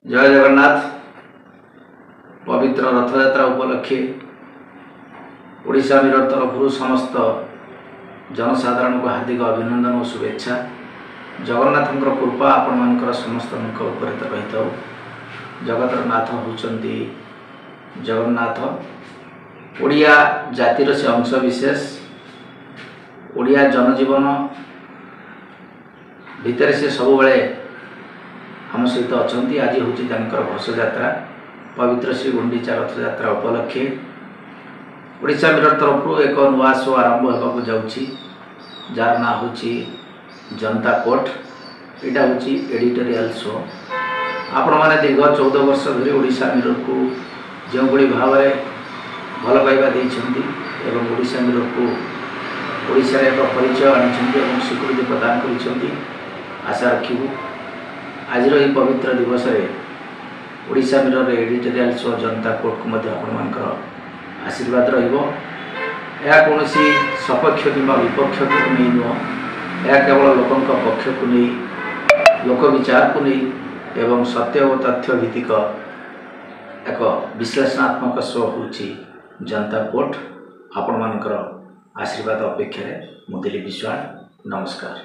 जय जगन्नाथ। पवित्र रथयात्रा उपलक्षे ओडिशा मिरर तरफ समस्त जनसाधारण को हार्दिक अभिनंदन और शुभेच्छा। जगन्नाथ कृपा आपण मानकर समस्त उपर रही था। जगतर नाथ होचंती जगन्नाथ। ओडिया जातिर से अंश विशेष। ओडिया जनजीवन भितर से सब बेले आम सहित अच्छा। आज हूँ घोष यात्रा पवित्र श्री गुंडीचा रथ यात्रा उपलक्षे ओडिशा मिरर तरफ एक नुआ शो आरंभ होगा जाऊँगी जार ना हूँ जनता कोर्ट। यहाँ हूँ एडिटोरियल शो। आपण मैंने दीर्घ 14 वर्ष धरी ओडिशा मिरर को जो भाई भाव भल पाइबा एवं ओडिशा मिरर को ओडिशा एक परिचय आनी स्वीकृति प्रदान कर आशा रखू। आज पवित्र दिवस ओडिशा मिरर एडिटोरियल शो जनता कोर्ट को आपण आशीर्वाद रहा। कौन सपक्ष कि विपक्ष को नहीं नुह। यह केवल लोकों पक्ष को नहीं लोक विचार को नहीं एवं सत्य और तथ्य भित्तिक एक विश्लेषणात्मक शो हूँ जनता कोर्ट। आपण मानकर आशीर्वाद अपेक्षा मुदिली विश्वास। नमस्कार।